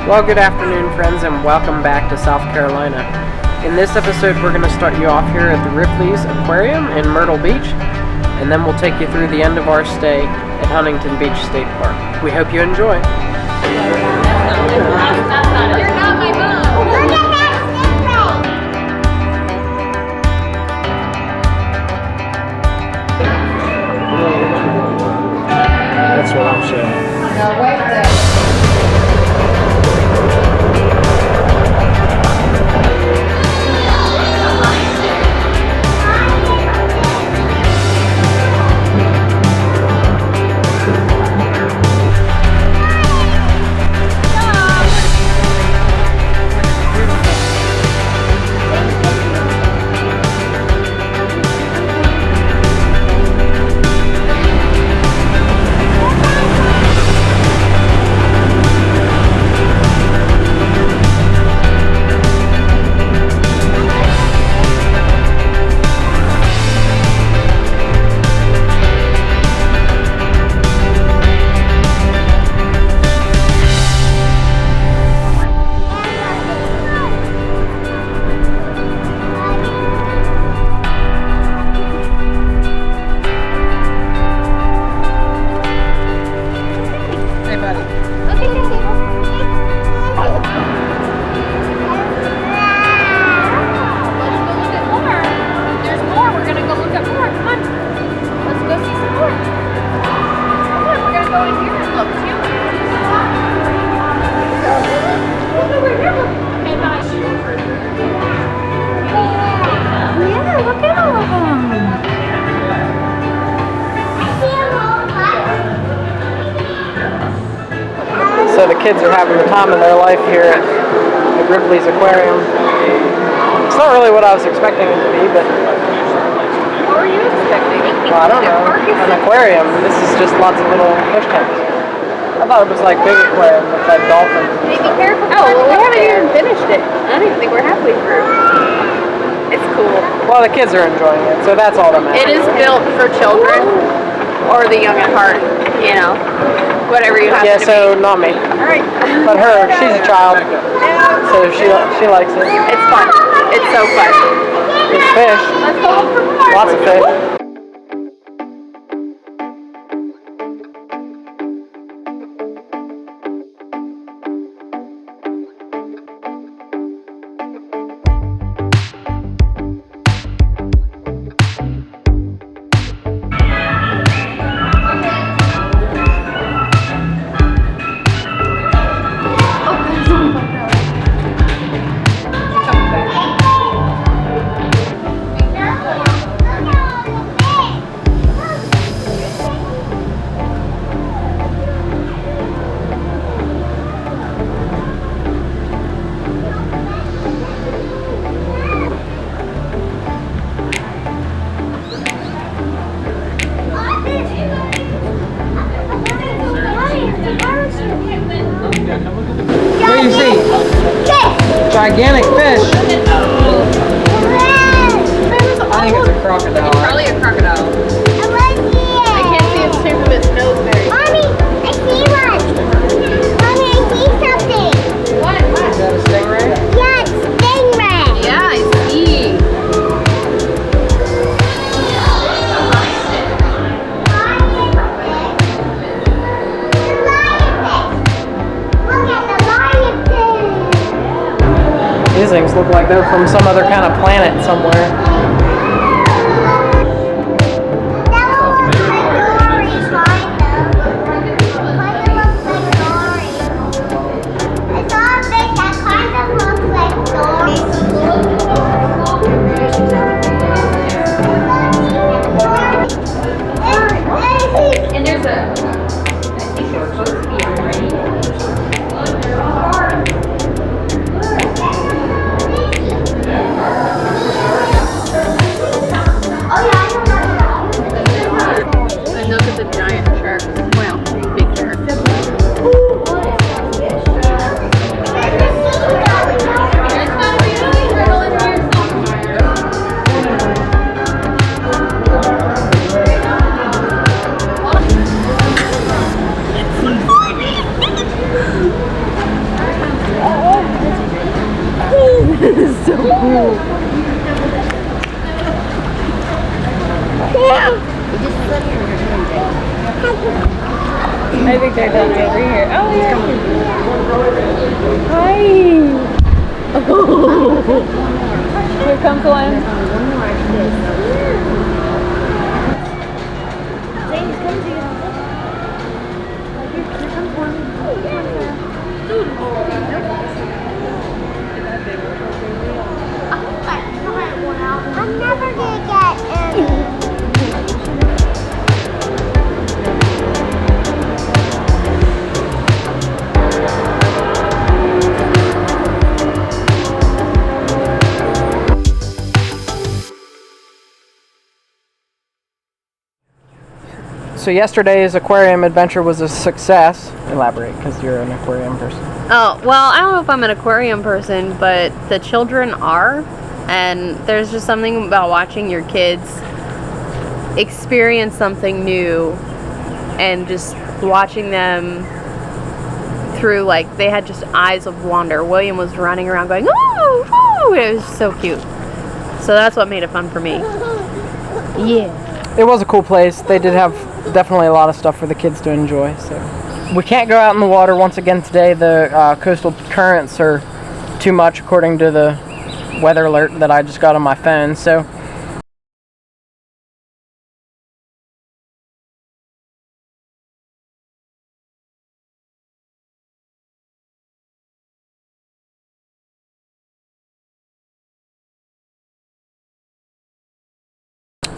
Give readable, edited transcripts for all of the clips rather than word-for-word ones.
Well, good afternoon, friends, and welcome back to South Carolina. In this episode, we're going to start you off here at the Ripley's Aquarium in Myrtle Beach, and then we'll take you through the end of our stay at Huntington Beach State Park. We hope you enjoy. You're not my mom. That's what I'm saying. No, wait there. So the kids are having the time of their life here at Ripley's Aquarium. It's not really what I was expecting it to be, but... What were you expecting? Well, I don't know. An aquarium. This is just lots of little fish tanks. I thought it was like big aquarium with like dolphins. Be careful. Oh, well, we haven't even finished it. I don't even think we're halfway through. It's cool. Well, the kids are enjoying it, so that's all that matters. It is built for children or the young at heart, you know. Whatever you have to be. Yeah, so not me. Alright. But her, she's a child, so she likes it. It's fun. It's so fun. There's fish. Let's go look for more. Lots of fish. What do you see? Gigantic fish. I think it's a crocodile. It's probably a crocodile. I can't see the shape of its nose very well. Mommy, I see one. Mommy, I see something. What? Is that a stingray? Yeah, it's stingray. Yeah, I see. These things look like they're from some other kind of planet somewhere. And there's a, I think they're supposed to be already. They're done over here. Oh, he's coming. Hi. Here comes one. James, come to you. Here comes one. I'm never gonna get So yesterday's aquarium adventure was a success. Elaborate, because you're an aquarium person. Oh, well, I don't know if I'm an aquarium person, but the children are. And there's just something about watching your kids experience something new and just watching them through, like, they had just eyes of wonder. William was running around going, "Ooh, ooh!" It was so cute. So that's what made it fun for me. Yeah. It was a cool place. They did have definitely a lot of stuff for the kids to enjoy. So we can't go out in the water once again today. The coastal currents are too much according to the weather alert that I just got on my phone. So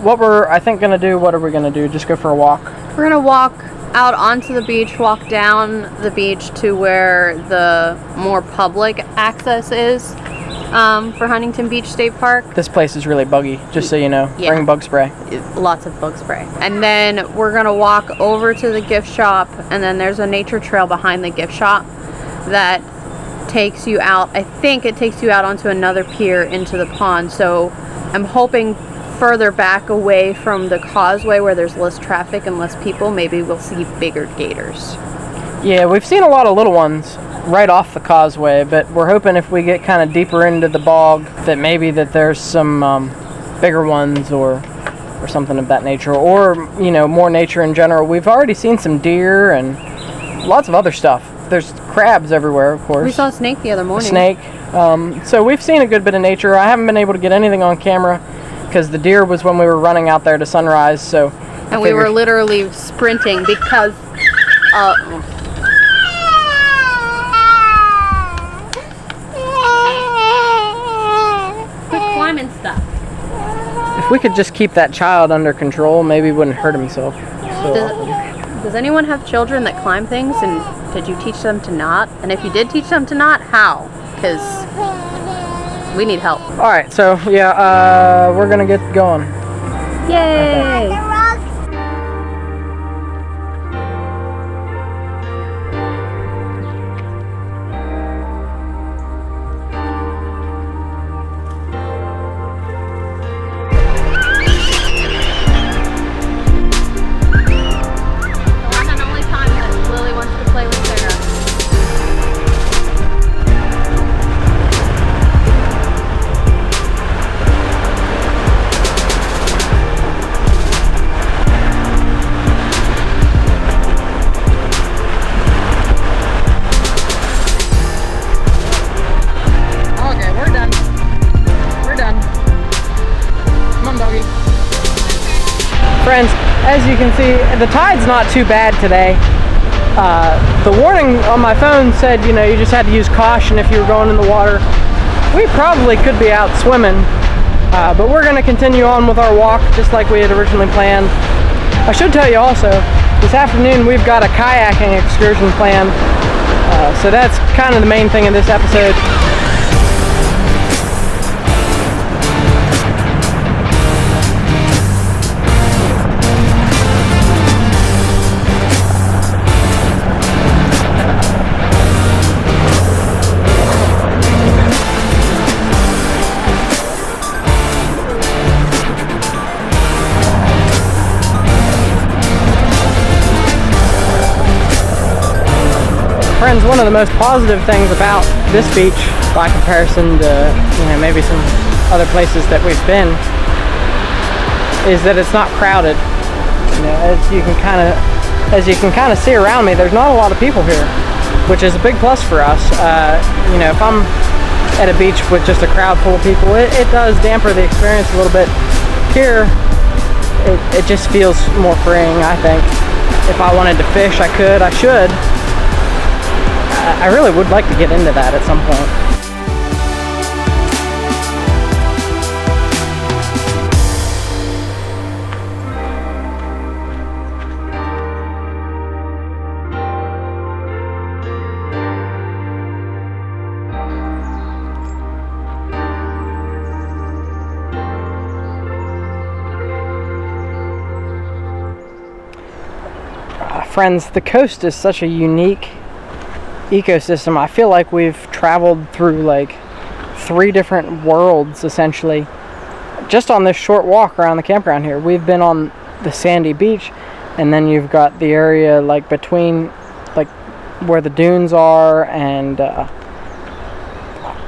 what we're, I think, gonna do, what are we gonna do? Just go for a walk? We're gonna walk out onto the beach, walk down the beach to where the more public access is for Huntington Beach State Park. This place is really buggy, just so you know. Yeah. Bring bug spray. Lots of bug spray. And then we're gonna walk over to the gift shop, and then there's a nature trail behind the gift shop that takes you out. I think it takes you out onto another pier into the pond. So I'm hoping further back away from the causeway where there's less traffic and less people, maybe we'll see bigger gators. Yeah, we've seen a lot of little ones right off the causeway, but we're hoping if we get kind of deeper into the bog that maybe that there's some bigger ones or something of that nature, or, you know, more nature in general. We've already seen some deer and lots of other stuff. There's crabs everywhere, of course. We saw a snake the other morning. A snake. So we've seen a good bit of nature. I haven't been able to get anything on camera because the deer was when we were running out there to sunrise. So and we were literally sprinting because quit climbing stuff. If we could just keep that child under control, maybe he wouldn't hurt himself. So does anyone have children that climb things, and did you teach them to not? And if you did teach them to not, how? Because we need help. all right, so yeah, we're gonna get going. Yay! Friends, as you can see, the tide's not too bad today. The warning on my phone said, you know, you just had to use caution if you were going in the water. We probably could be out swimming, but we're going to continue on with our walk just like we had originally planned. I should tell you also, this afternoon we've got a kayaking excursion planned, so that's kind of the main thing in this episode. Friends, one of the most positive things about this beach, by comparison to, you know, maybe some other places that we've been, is that it's not crowded. You know, as you can kind of as you can kind of see around me, there's not a lot of people here, which is a big plus for us. You know, if I'm at a beach with just a crowd full of people, it does damper the experience a little bit. Here, it just feels more freeing, I think. If I wanted to fish, I could, I should. I really would like to get into that at some point. Friends, the coast is such a unique ecosystem. I feel like we've traveled through like 3 different worlds essentially just on this short walk around the campground here. We've been on the sandy beach, and then you've got the area like between like where the dunes are and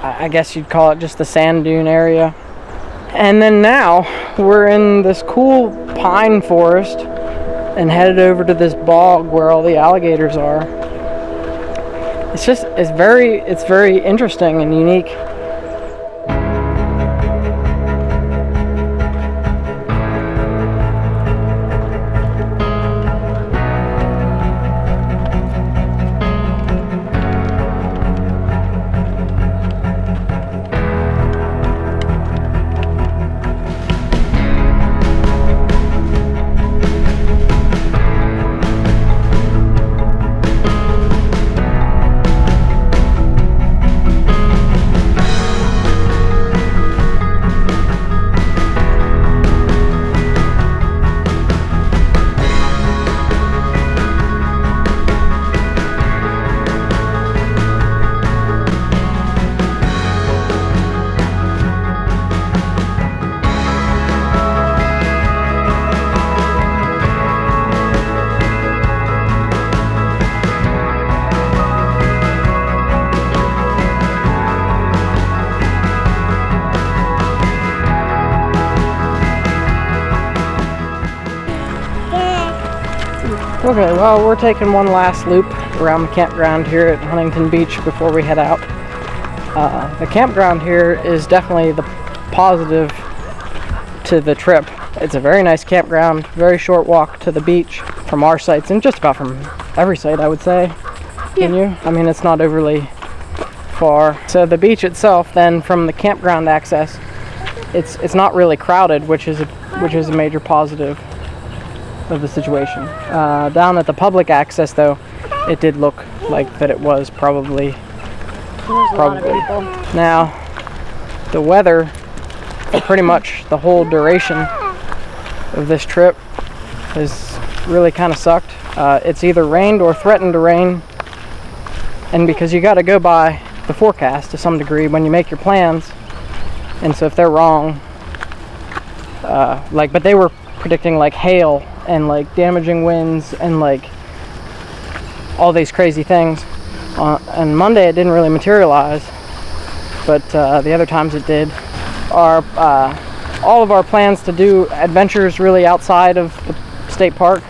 I guess you'd call it just the sand dune area. And then now we're in this cool pine forest and headed over to this bog where all the alligators are. It's very interesting and unique. Okay, well, we're taking one last loop around the campground here at Huntington Beach before we head out. The campground here is definitely the positive to the trip. It's a very nice campground, very short walk to the beach from our sites, and just about from every site, I would say. Can you? I mean, it's not overly far. So the beach itself, then, from the campground access, it's not really crowded, which is a major positive of the situation. Down at the public access, though, it did look like that it was probably. There's a lot of people. Now, the weather for pretty much the whole duration of this trip has really kind of sucked. It's either rained or threatened to rain, and because you got to go by the forecast to some degree when you make your plans, and so if they're wrong, but they were predicting like hail and like damaging winds and like all these crazy things. On Monday it didn't really materialize, but the other times it did. All of our plans to do adventures really outside of the state park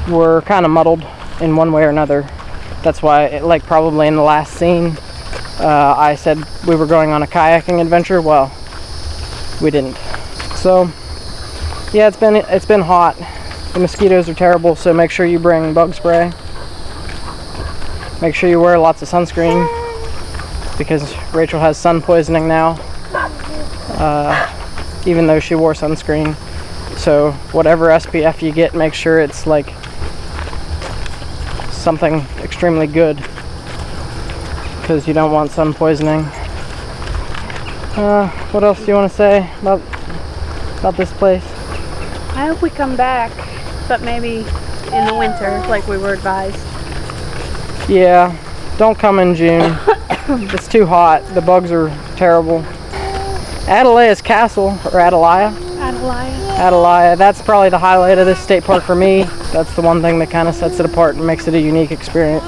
were kind of muddled in one way or another. That's why, like probably in the last scene, I said we were going on a kayaking adventure. Well, we didn't. So yeah, it's been hot. The mosquitoes are terrible, so make sure you bring bug spray. Make sure you wear lots of sunscreen, because Rachel has sun poisoning now, even though she wore sunscreen. So whatever SPF you get, make sure it's like something extremely good, because you don't want sun poisoning. What else do you want to say about this place? I hope we come back, but maybe in the winter, like we were advised. Yeah, don't come in June. It's too hot. The bugs are terrible. Adelaya's Castle, or Adelia. That's probably the highlight of this state park for me. That's the one thing that kind of sets it apart and makes it a unique experience.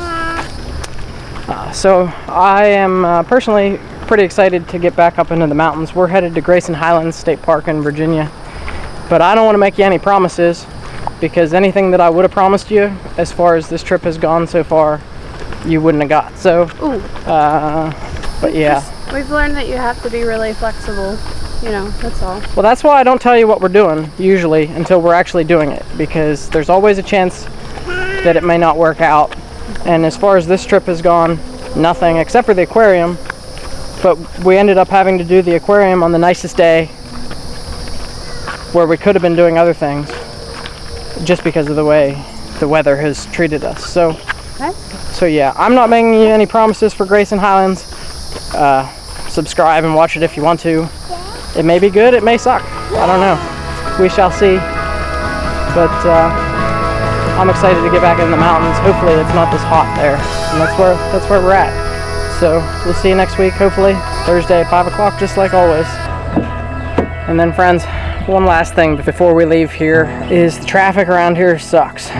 So I am personally pretty excited to get back up into the mountains. We're headed to Grayson Highlands State Park in Virginia, but I don't want to make you any promises. because anything that I would have promised you as far as this trip has gone so far, you wouldn't have got. So, but yeah. We've learned that you have to be really flexible. You know, that's all. Well, that's why I don't tell you what we're doing usually until we're actually doing it, because there's always a chance that it may not work out. And as far as this trip has gone, nothing except for the aquarium. But we ended up having to do the aquarium on the nicest day where we could have been doing other things just because of the way the weather has treated us. So, yeah, I'm not making you any promises for Grayson Highlands. Subscribe and watch it if you want to. It may be good, it may suck. I don't know. We shall see. But I'm excited to get back in the mountains. Hopefully it's not this hot there. And that's where we're at. So we'll see you next week, hopefully Thursday at 5 o'clock, just like always. And then, friends, one last thing before we leave here is the traffic around here sucks.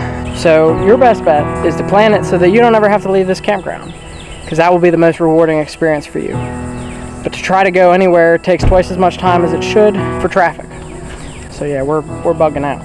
So your best bet is to plan it so that you don't ever have to leave this campground, because that will be the most rewarding experience for you. But to try to go anywhere takes twice as much time as it should for traffic. So yeah, we're bugging out.